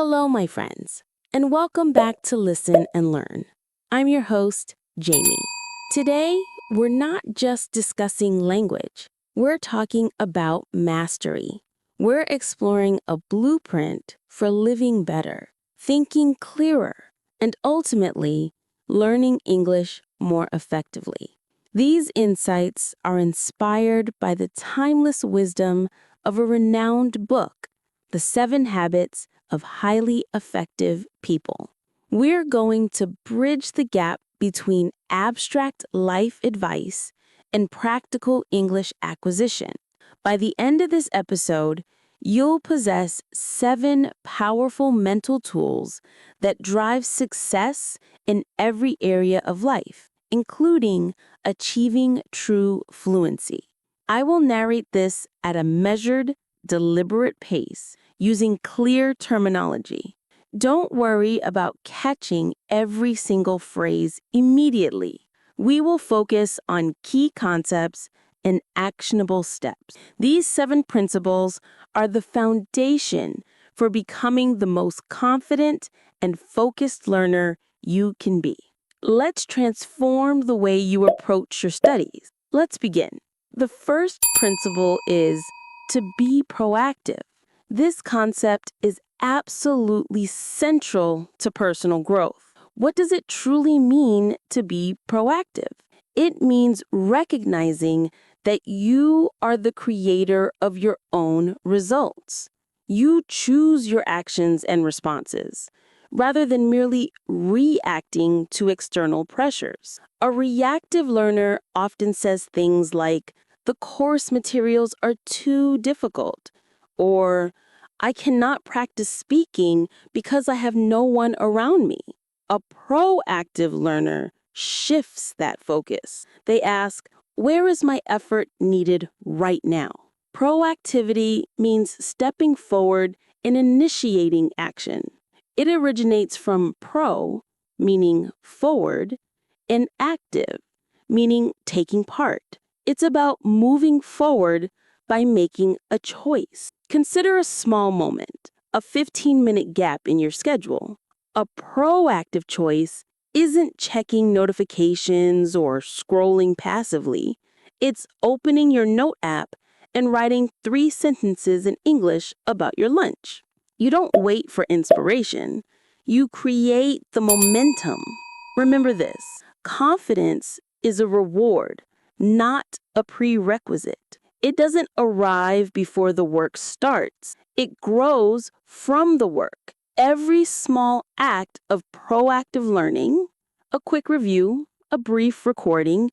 Hello, my friends, and welcome back to Listen and Learn. I'm your host, Jamie. Today, we're not just discussing language, we're talking about mastery. We're exploring a blueprint for living better, thinking clearer, and ultimately, learning English more effectively. These insights are inspired by the timeless wisdom of a renowned book, The 7 Habits of Highly Effective People. We're going to bridge the gap between abstract life advice and practical English acquisition. By the end of this episode, you'll possess 7 powerful mental tools that drive success in every area of life, including achieving true fluency. I will narrate this at a measured, deliberate pace using clear terminology. Don't worry about catching every single phrase immediately. We will focus on key concepts and actionable steps. These 7 principles are the foundation for becoming the most confident and focused learner you can be. Let's transform the way you approach your studies. Let's begin. The first principle is to be proactive. This concept is absolutely central to personal growth. What does it truly mean to be proactive? It means recognizing that you are the creator of your own results. You choose your actions and responses, rather than merely reacting to external pressures. A reactive learner often says things like, "The course materials are too difficult," or "I cannot practice speaking because I have no one around me." A proactive learner shifts that focus. They ask, "Where is my effort needed right now?" Proactivity means stepping forward and initiating action. It originates from pro, meaning forward, and active, meaning taking part. It's about moving forward by making a choice. Consider a small moment, a 15-minute gap in your schedule. A proactive choice isn't checking notifications or scrolling passively. It's opening your note app and writing 3 sentences in English about your lunch. You don't wait for inspiration. You create the momentum. Remember this: confidence is a reward, not a prerequisite. It doesn't arrive before the work starts. It grows from the work. Every small act of proactive learning, a quick review, a brief recording,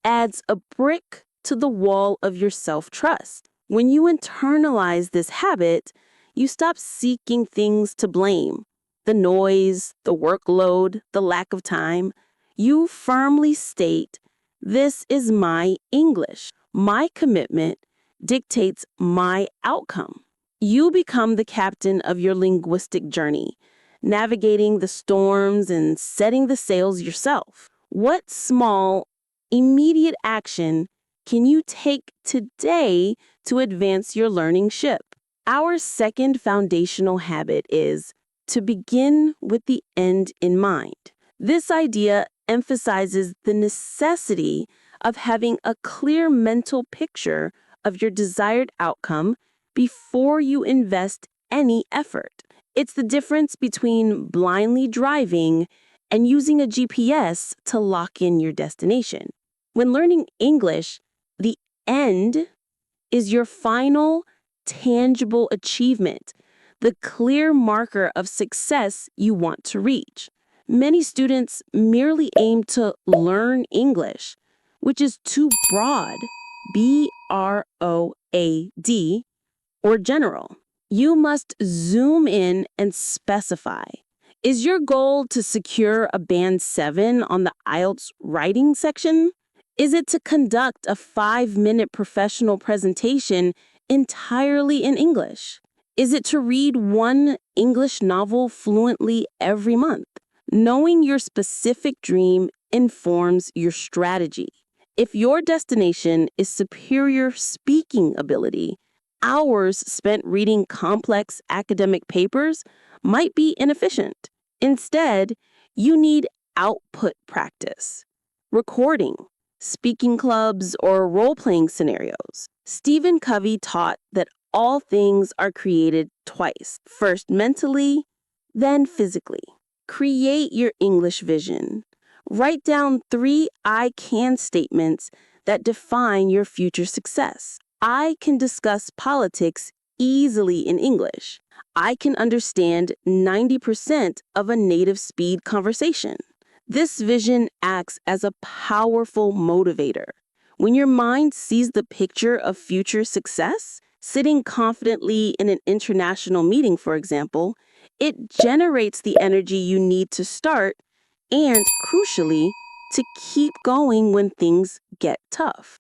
adds a brick to the wall of your self-trust. When you internalize this habit, you stop seeking things to blame: the noise, the workload, the lack of time. You firmly state, "This is my English. My commitment dictates my outcome." You become the captain of your linguistic journey, navigating the storms and setting the sails yourself. What small, immediate action can you take today to advance your learning ship? Our second foundational habit is to begin with the end in mind. This idea emphasizes the necessity of having a clear mental picture of your desired outcome before you invest any effort. It's the difference between blindly driving and using a GPS to lock in your destination. When learning English, the end is your final, tangible achievement, the clear marker of success you want to reach. Many students merely aim to learn English, which is too broad, BROAD, or general. You must zoom in and specify. Is your goal to secure a band 7 on the IELTS writing section? Is it to conduct a 5-minute professional presentation entirely in English? Is it to read 1 English novel fluently every month? Knowing your specific dream informs your strategy. If your destination is superior speaking ability, hours spent reading complex academic papers might be inefficient. Instead, you need output practice, recording, speaking clubs, or role playing scenarios. Stephen Covey taught that all things are created twice, first mentally, then physically. Create your English vision. Write down 3 I can statements that define your future success. I can discuss politics easily in English. I can understand 90% of a native speed conversation. This vision acts as a powerful motivator. When your mind sees the picture of future success, sitting confidently in an international meeting, for example, it generates the energy you need to start and, crucially, to keep going when things get tough.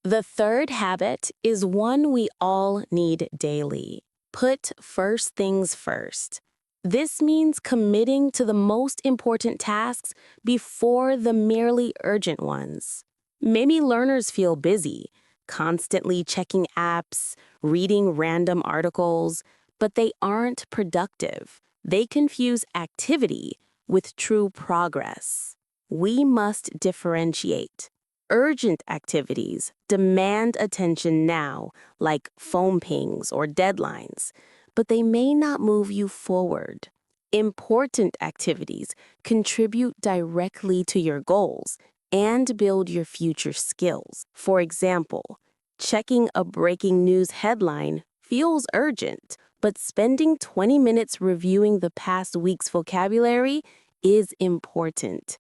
The third habit is one we all need daily. Put first things first. This means committing to the most important tasks before the merely urgent ones. Many learners feel busy, constantly checking apps, reading random articles, but they aren't productive. They confuse activity with true progress. We must differentiate. Urgent activities demand attention now, like phone pings or deadlines, but they may not move you forward. Important activities contribute directly to your goals and build your future skills. For example, checking a breaking news headline feels urgent, but spending 20 minutes reviewing the past week's vocabulary is important.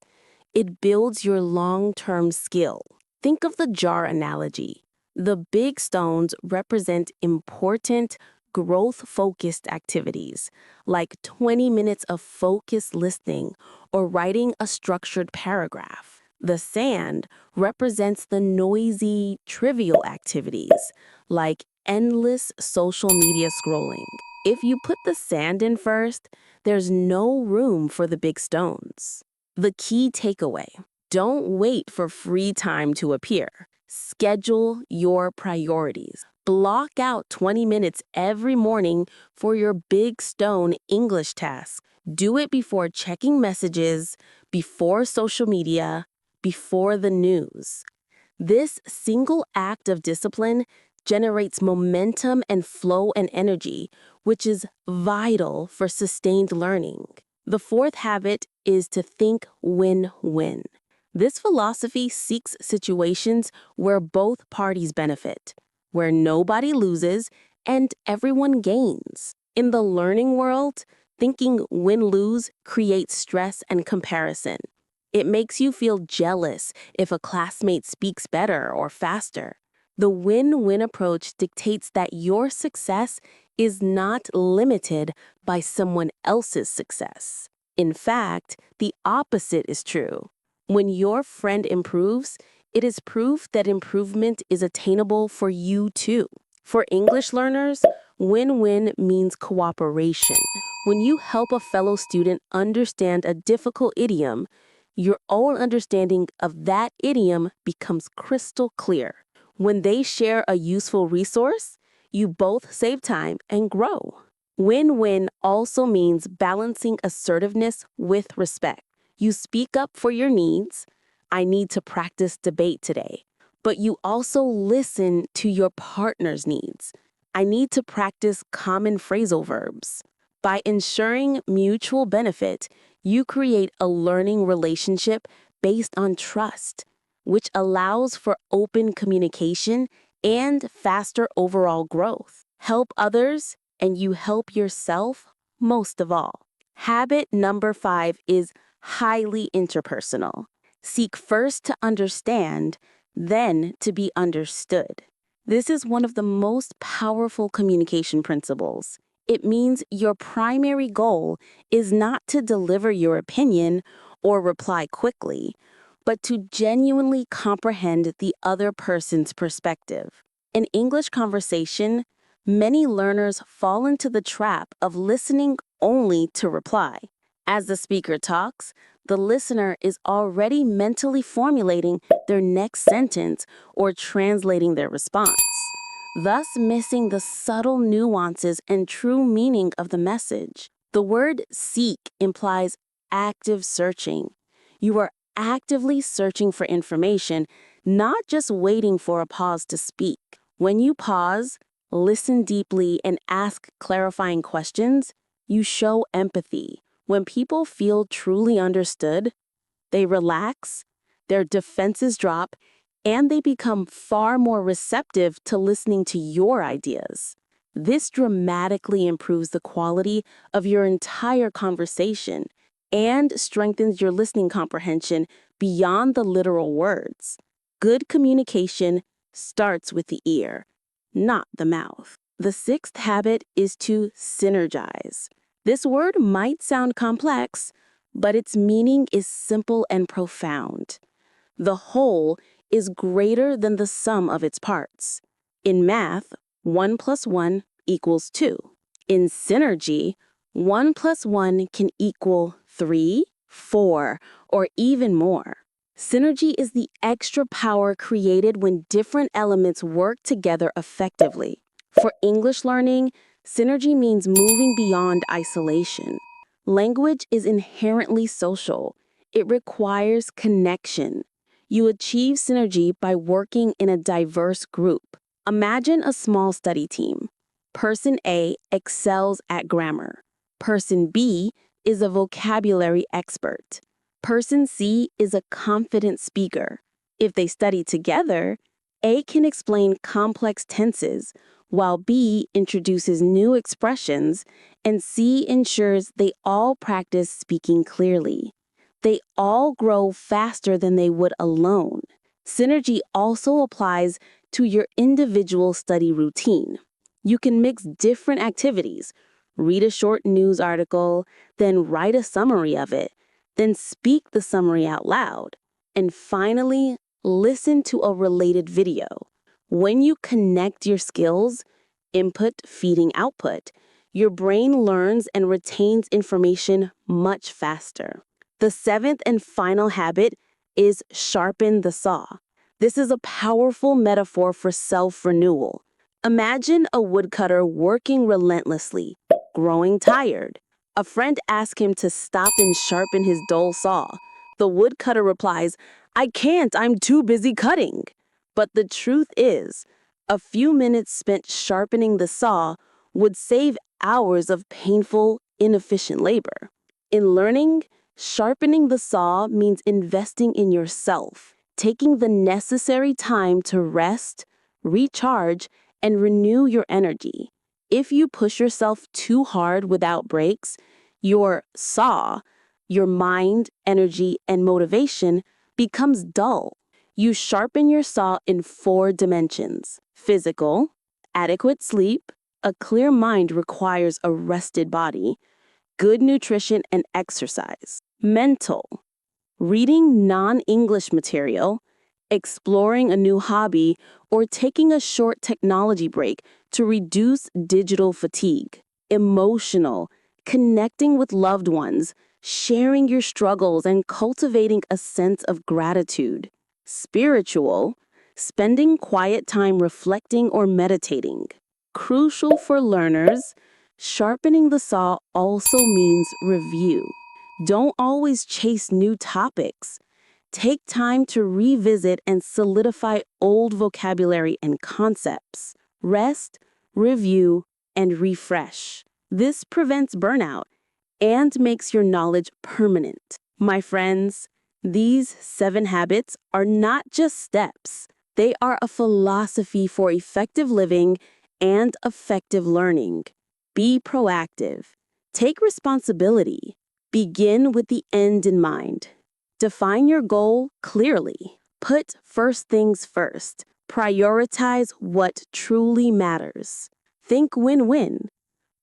It builds your long-term skill. Think of the jar analogy. The big stones represent important, growth-focused activities, like 20 minutes of focused listening or writing a structured paragraph. The sand represents the noisy, trivial activities, like endless social media scrolling. If you put the sand in first, there's no room for the big stones. The key takeaway: don't wait for free time to appear. Schedule your priorities. Block out 20 minutes every morning for your big stone English task. Do it before checking messages, before social media, before the news. This single act of discipline generates momentum and flow and energy, which is vital for sustained learning. The fourth habit is to think win-win. This philosophy seeks situations where both parties benefit, where nobody loses and everyone gains. In the learning world, thinking win-lose creates stress and comparison. It makes you feel jealous if a classmate speaks better or faster. The win-win approach dictates that your success is not limited by someone else's success. In fact, the opposite is true. When your friend improves, it is proof that improvement is attainable for you too. For English learners, win-win means cooperation. When you help a fellow student understand a difficult idiom, your own understanding of that idiom becomes crystal clear. When they share a useful resource, you both save time and grow. Win-win also means balancing assertiveness with respect. You speak up for your needs. I need to practice debate today. But you also listen to your partner's needs. I need to practice common phrasal verbs. By ensuring mutual benefit, you create a learning relationship based on trust, which allows for open communication and faster overall growth. Help others, and you help yourself most of all. Habit number 5 is highly interpersonal. Seek first to understand, then to be understood. This is one of the most powerful communication principles. It means your primary goal is not to deliver your opinion or reply quickly, but to genuinely comprehend the other person's perspective. In English conversation, many learners fall into the trap of listening only to reply. As the speaker talks, the listener is already mentally formulating their next sentence or translating their response. thus missing the subtle nuances and true meaning of the message. The word seek implies active searching. You are actively searching for information, not just waiting for a pause to speak. When you pause, listen deeply, and ask clarifying questions, you show empathy. When people feel truly understood, they relax, their defenses drop, and they become far more receptive to listening to your ideas. This dramatically improves the quality of your entire conversation and strengthens your listening comprehension beyond the literal words. Good communication starts with the ear, not the mouth. The sixth habit is to synergize. This word might sound complex, but its meaning is simple and profound. The whole is greater than the sum of its parts. In math, 1 plus 1 equals 2. In synergy, 1 plus 1 can equal 3, 4, or even more. Synergy is the extra power created when different elements work together effectively. For English learning, synergy means moving beyond isolation. Language is inherently social. It requires connection. You achieve synergy by working in a diverse group. Imagine a small study team. Person A excels at grammar. Person B is a vocabulary expert. Person C is a confident speaker. If they study together, A can explain complex tenses, while B introduces new expressions, and C ensures they all practice speaking clearly. They all grow faster than they would alone. Synergy also applies to your individual study routine. You can mix different activities, read a short news article, then write a summary of it, then speak the summary out loud, and finally, listen to a related video. When you connect your skills, input feeding output, your brain learns and retains information much faster. The seventh and final habit is sharpen the saw. This is a powerful metaphor for self-renewal. Imagine a woodcutter working relentlessly, growing tired. A friend asks him to stop and sharpen his dull saw. The woodcutter replies, "I can't, I'm too busy cutting." But the truth is, a few minutes spent sharpening the saw would save hours of painful, inefficient labor. In learning, sharpening the saw means investing in yourself, taking the necessary time to rest, recharge, and renew your energy. If you push yourself too hard without breaks, your saw, your mind, energy, and motivation becomes dull. You sharpen your saw in 4 dimensions: physical, adequate sleep, a clear mind requires a rested body, good nutrition and exercise; mental, reading non-English material, exploring a new hobby, or taking a short technology break to reduce digital fatigue; emotional, connecting with loved ones, sharing your struggles, and cultivating a sense of gratitude; spiritual, spending quiet time reflecting or meditating. Crucial for learners, sharpening the saw also means review. Don't always chase new topics. Take time to revisit and solidify old vocabulary and concepts. Rest, review, and refresh. This prevents burnout and makes your knowledge permanent. My friends, these 7 habits are not just steps. They are a philosophy for effective living and effective learning. Be proactive. Take responsibility. Begin with the end in mind. Define your goal clearly. Put first things first. Prioritize what truly matters. Think win-win.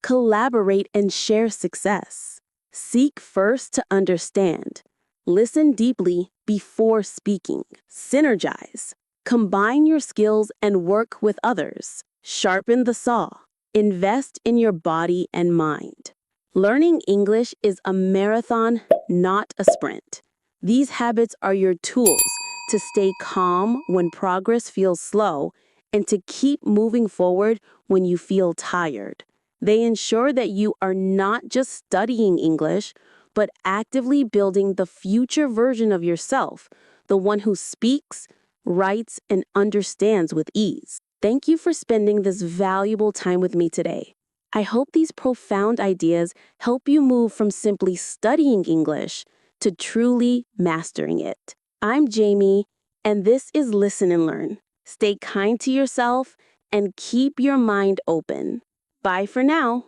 Collaborate and share success. Seek first to understand. Listen deeply before speaking. Synergize. Combine your skills and work with others. Sharpen the saw. Invest in your body and mind. Learning English is a marathon, not a sprint. These habits are your tools to stay calm when progress feels slow and to keep moving forward when you feel tired. They ensure that you are not just studying English, but actively building the future version of yourself, the one who speaks, writes, and understands with ease. Thank you for spending this valuable time with me today. I hope these profound ideas help you move from simply studying English to truly mastering it. I'm Jamie, and this is Listen and Learn. Stay kind to yourself and keep your mind open. Bye for now.